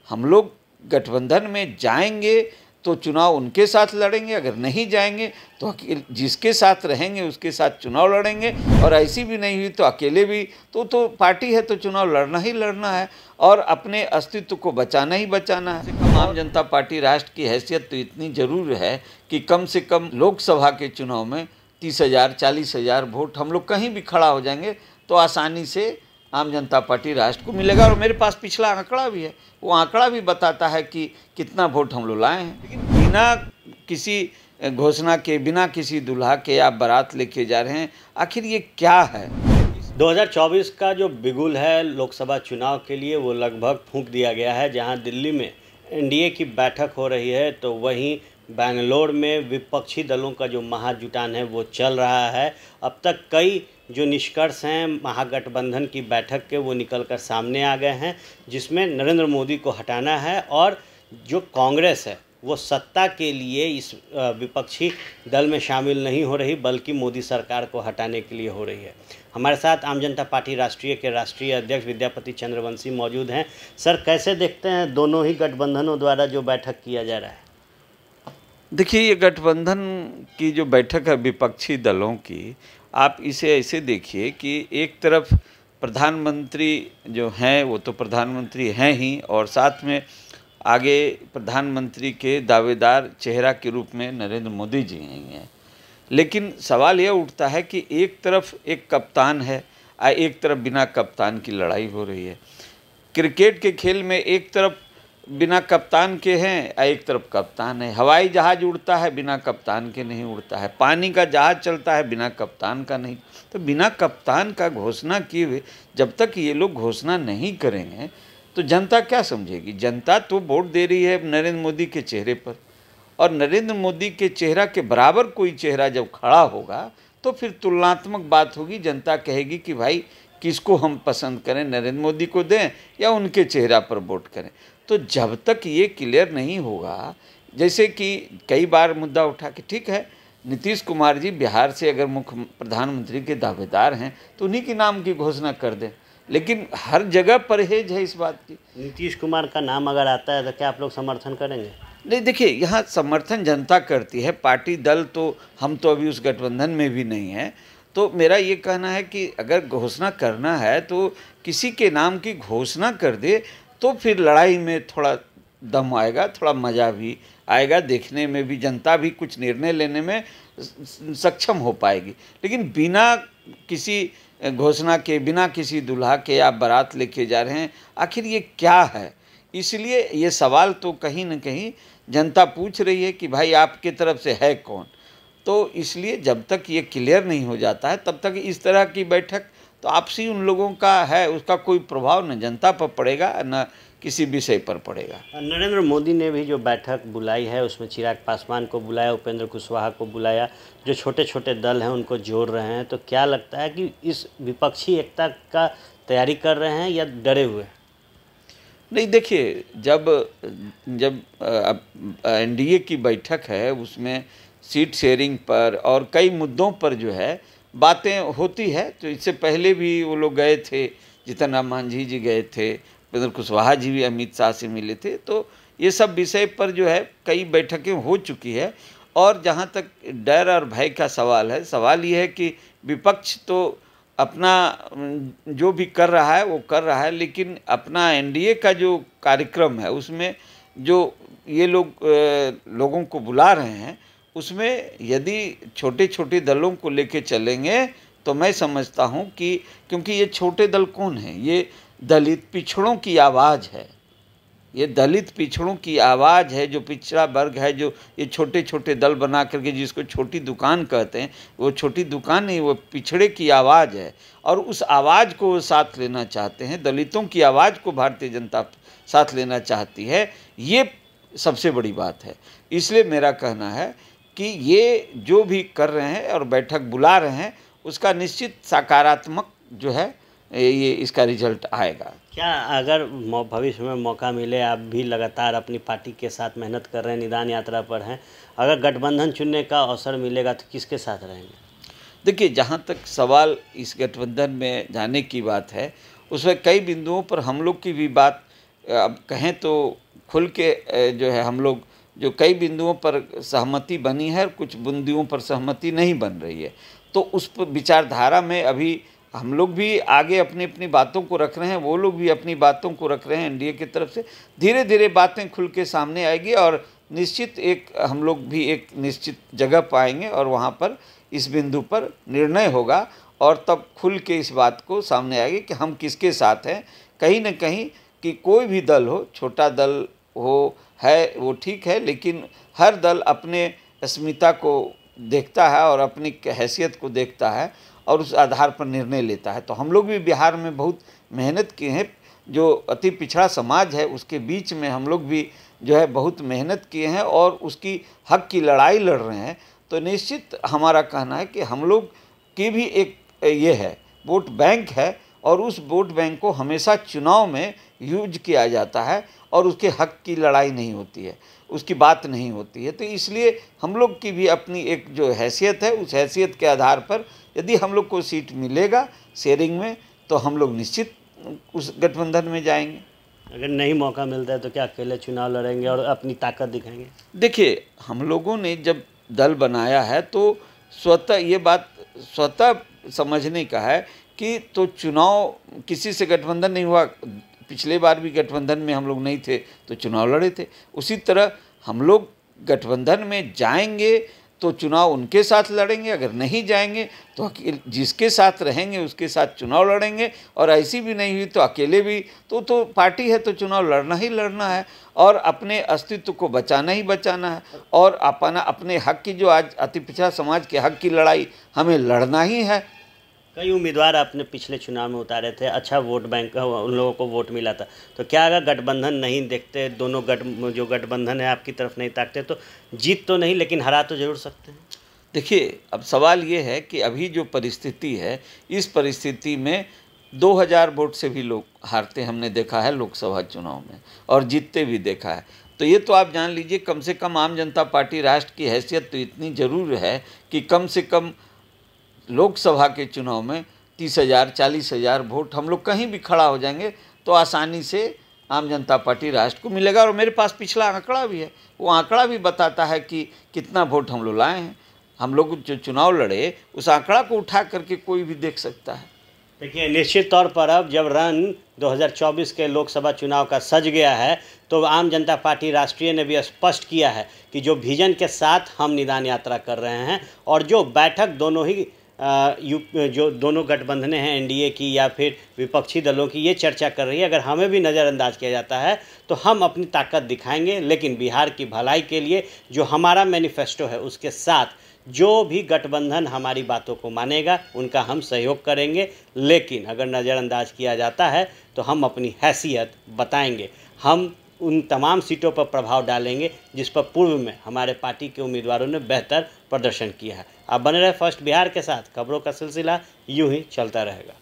हम लोग गठबंधन में जाएंगे तो चुनाव उनके साथ लड़ेंगे, अगर नहीं जाएंगे तो जिसके साथ रहेंगे उसके साथ चुनाव लड़ेंगे, और ऐसी भी नहीं हुई तो अकेले भी तो पार्टी है तो चुनाव लड़ना ही लड़ना है और अपने अस्तित्व को बचाना ही बचाना है। आम जनता पार्टी राष्ट्र की हैसियत तो इतनी ज़रूर है कि कम से कम लोकसभा के चुनाव में 30,000 40,000 वोट हम लोग कहीं भी खड़ा हो जाएंगे तो आसानी से आम जनता पार्टी राष्ट्र को मिलेगा। और मेरे पास पिछला आंकड़ा भी है, वो आंकड़ा भी बताता है कि कितना वोट हम लोग लाए हैं। लेकिन बिना किसी घोषणा के, बिना किसी दुल्हा के आप बारात लेके जा रहे हैं, आखिर ये क्या है? 2024 का जो बिगुल है लोकसभा चुनाव के लिए वो लगभग फूंक दिया गया है। जहां दिल्ली में एनडीए की बैठक हो रही है तो वहीं बेंगलोर में विपक्षी दलों का जो महाजुटान है वो चल रहा है। अब तक कई जो निष्कर्ष हैं महागठबंधन की बैठक के वो निकल कर सामने आ गए हैं, जिसमें नरेंद्र मोदी को हटाना है और जो कांग्रेस है वो सत्ता के लिए इस विपक्षी दल में शामिल नहीं हो रही बल्कि मोदी सरकार को हटाने के लिए हो रही है। हमारे साथ आम जनता पार्टी राष्ट्रीय के राष्ट्रीय अध्यक्ष विद्यापति चंद्रवंशी मौजूद हैं। सर, कैसे देखते हैं दोनों ही गठबंधनों द्वारा जो बैठक किया जा रहा है? देखिए, ये गठबंधन की जो बैठक है विपक्षी दलों की, आप इसे ऐसे देखिए कि एक तरफ प्रधानमंत्री जो हैं वो तो प्रधानमंत्री हैं ही, और साथ में आगे प्रधानमंत्री के दावेदार चेहरा के रूप में नरेंद्र मोदी जी हैं। लेकिन सवाल यह उठता है कि एक तरफ एक कप्तान है और एक तरफ बिना कप्तान की लड़ाई हो रही है। क्रिकेट के खेल में एक तरफ बिना कप्तान के हैं और एक तरफ कप्तान है। हवाई जहाज़ उड़ता है, बिना कप्तान के नहीं उड़ता है। पानी का जहाज़ चलता है, बिना कप्तान का नहीं। तो बिना कप्तान का घोषणा किए हुए जब तक ये लोग घोषणा नहीं करेंगे तो जनता क्या समझेगी? जनता तो वोट दे रही है नरेंद्र मोदी के चेहरे पर, और नरेंद्र मोदी के चेहरा के बराबर कोई चेहरा जब खड़ा होगा तो फिर तुलनात्मक बात होगी। जनता कहेगी कि भाई किसको हम पसंद करें, नरेंद्र मोदी को दें या उनके चेहरा पर वोट करें। तो जब तक ये क्लियर नहीं होगा, जैसे कि कई बार मुद्दा उठा कि ठीक है नीतीश कुमार जी बिहार से अगर मुख्य प्रधानमंत्री के दावेदार हैं तो उन्हीं के नाम की घोषणा कर दें, लेकिन हर जगह परहेज है इस बात की। नीतीश कुमार का नाम अगर आता है तो क्या आप लोग समर्थन करेंगे? नहीं, देखिए यहाँ समर्थन जनता करती है, पार्टी दल तो हम तो अभी उस गठबंधन में भी नहीं है। तो मेरा ये कहना है कि अगर घोषणा करना है तो किसी के नाम की घोषणा कर दे तो फिर लड़ाई में थोड़ा दम आएगा, थोड़ा मज़ा भी आएगा, देखने में भी जनता भी कुछ निर्णय लेने में सक्षम हो पाएगी। लेकिन बिना किसी घोषणा के, बिना किसी दुल्हा के आप बारात लेके जा रहे हैं, आखिर ये क्या है? इसलिए ये सवाल तो कहीं न कहीं जनता पूछ रही है कि भाई आपके तरफ से है कौन। तो इसलिए जब तक ये क्लियर नहीं हो जाता है तब तक इस तरह की बैठक तो आपसी उन लोगों का है, उसका कोई प्रभाव न जनता पर पड़ेगा न किसी विषय पर पड़ेगा। नरेंद्र मोदी ने भी जो बैठक बुलाई है उसमें चिराग पासवान को बुलाया, उपेंद्र कुशवाहा को बुलाया, जो छोटे छोटे दल हैं उनको जोड़ रहे हैं। तो क्या लगता है कि इस विपक्षी एकता का तैयारी कर रहे हैं या डरे हुए? नहीं, देखिए जब एनडीए की बैठक है उसमें सीट शेयरिंग पर और कई मुद्दों पर जो है बातें होती है। तो इससे पहले भी वो लोग गए थे, जीतन राम मांझी जी गए थे, उपेंद्र कुशवाहा जी भी अमित शाह से मिले थे। तो ये सब विषय पर जो है कई बैठकें हो चुकी है। और जहाँ तक डर और भय का सवाल है, सवाल ये है कि विपक्ष तो अपना जो भी कर रहा है वो कर रहा है, लेकिन अपना एनडीए का जो कार्यक्रम है उसमें जो ये लोग लोगों को बुला रहे हैं उसमें यदि छोटे छोटे दलों को लेके चलेंगे तो मैं समझता हूं कि, क्योंकि ये छोटे दल कौन हैं, ये दलित पिछड़ों की आवाज़ है, ये दलित पिछड़ों की आवाज़ है, जो पिछड़ा वर्ग है, जो ये छोटे छोटे दल बना करके जिसको छोटी दुकान कहते हैं, वो छोटी दुकान नहीं, वो पिछड़े की आवाज़ है। और उस आवाज़ को वो साथ लेना चाहते हैं, दलितों की आवाज़ को भारतीय जनता साथ लेना चाहती है। ये सबसे बड़ी बात है। इसलिए मेरा कहना है कि ये जो भी कर रहे हैं और बैठक बुला रहे हैं उसका निश्चित सकारात्मक जो है ये इसका रिजल्ट आएगा। क्या अगर भविष्य में मौका मिले, आप भी लगातार अपनी पार्टी के साथ मेहनत कर रहे हैं, निदान यात्रा पर हैं, अगर गठबंधन चुनने का अवसर मिलेगा तो किसके साथ रहेंगे? देखिए, जहाँ तक सवाल इस गठबंधन में जाने की बात है उसमें कई बिंदुओं पर हम लोग की भी बात अब कहें तो खुल के जो है हम लोग जो कई बिंदुओं पर सहमति बनी है, कुछ बिंदुओं पर सहमति नहीं बन रही है, तो उस विचारधारा में अभी हम लोग भी आगे अपनी अपनी बातों को रख रहे हैं, वो लोग भी अपनी बातों को रख रहे हैं एनडीए की तरफ से। धीरे धीरे बातें खुल के सामने आएगी और निश्चित एक हम लोग भी एक निश्चित जगह पाएंगे और वहाँ पर इस बिंदु पर निर्णय होगा और तब खुल के इस बात को सामने आएगी कि हम किसके साथ हैं। कहीं न कहीं कि कोई भी दल हो, छोटा दल हो है वो ठीक है, लेकिन हर दल अपने अस्मिता को देखता है और अपनी हैसियत को देखता है और उस आधार पर निर्णय लेता है। तो हम लोग भी बिहार में बहुत मेहनत किए हैं, जो अति पिछड़ा समाज है उसके बीच में हम लोग भी जो है बहुत मेहनत किए हैं और उसकी हक की लड़ाई लड़ रहे हैं। तो निश्चित हमारा कहना है कि हम लोग की भी एक ये है वोट बैंक है और उस वोट बैंक को हमेशा चुनाव में यूज किया जाता है और उसके हक की लड़ाई नहीं होती है, उसकी बात नहीं होती है। तो इसलिए हम लोग की भी अपनी एक जो हैसियत है उस हैसियत के आधार पर यदि हम लोग को सीट मिलेगा शेयरिंग में तो हम लोग निश्चित उस गठबंधन में जाएंगे। अगर नहीं मौका मिलता है तो क्या अकेले चुनाव लड़ेंगे और अपनी ताकत दिखाएंगे? देखिए, हम लोगों ने जब दल बनाया है तो स्वतः ये बात स्वतः समझने का है कि तो चुनाव किसी से गठबंधन नहीं हुआ। पिछले बार भी गठबंधन में हम लोग नहीं थे तो चुनाव लड़े थे। उसी तरह हम लोग गठबंधन में जाएंगे तो चुनाव उनके साथ लड़ेंगे, अगर नहीं जाएंगे तो जिसके साथ रहेंगे उसके साथ चुनाव लड़ेंगे। और ऐसी भी नहीं हुई तो अकेले भी तो पार्टी है तो चुनाव लड़ना ही लड़ना है और अपने अस्तित्व को बचाना ही बचाना है और अपने हक की जो आज अति पिछड़ा समाज के हक की लड़ाई हमें लड़ना ही है। कई उम्मीदवार अपने पिछले चुनाव में उतारे थे, अच्छा वोट बैंक उन लोगों को वोट मिला था, तो क्या अगर गठबंधन नहीं देखते, दोनों जो गठबंधन है आपकी तरफ नहीं ताकते तो जीत तो नहीं लेकिन हरा तो जरूर सकते हैं? देखिए, अब सवाल ये है कि अभी जो परिस्थिति है इस परिस्थिति में 2000 वोट से भी लोग हारते हमने देखा है लोकसभा चुनाव में और जीतते भी देखा है। तो ये तो आप जान लीजिए कम से कम आम जनता पार्टी राष्ट्र की हैसियत तो इतनी ज़रूर है कि कम से कम लोकसभा के चुनाव में 30,000 40,000 वोट हम लोग कहीं भी खड़ा हो जाएंगे तो आसानी से आम जनता पार्टी राष्ट्र को मिलेगा। और मेरे पास पिछला आंकड़ा भी है, वो आंकड़ा भी बताता है कि कितना वोट हम लोग लाए हैं। हम लोग जो चुनाव लड़े उस आंकड़ा को उठा करके कोई भी देख सकता है। देखिए, निश्चित तौर पर अब जब रन 2024 के लोकसभा चुनाव का सज गया है तो आम जनता पार्टी राष्ट्रीय ने भी स्पष्ट किया है कि जो विजन के साथ हम निदान यात्रा कर रहे हैं और जो बैठक दोनों ही जो दोनों गठबंधनें हैं एनडीए की या फिर विपक्षी दलों की ये चर्चा कर रही है, अगर हमें भी नज़रअंदाज किया जाता है तो हम अपनी ताकत दिखाएंगे। लेकिन बिहार की भलाई के लिए जो हमारा मैनिफेस्टो है उसके साथ जो भी गठबंधन हमारी बातों को मानेगा उनका हम सहयोग करेंगे। लेकिन अगर नज़रअंदाज किया जाता है तो हम अपनी हैसियत बताएंगे, हम उन तमाम सीटों पर प्रभाव डालेंगे जिस पर पूर्व में हमारे पार्टी के उम्मीदवारों ने बेहतर प्रदर्शन किया है। आप बने रहे फर्स्ट बिहार के साथ, खबरों का सिलसिला यूं ही चलता रहेगा।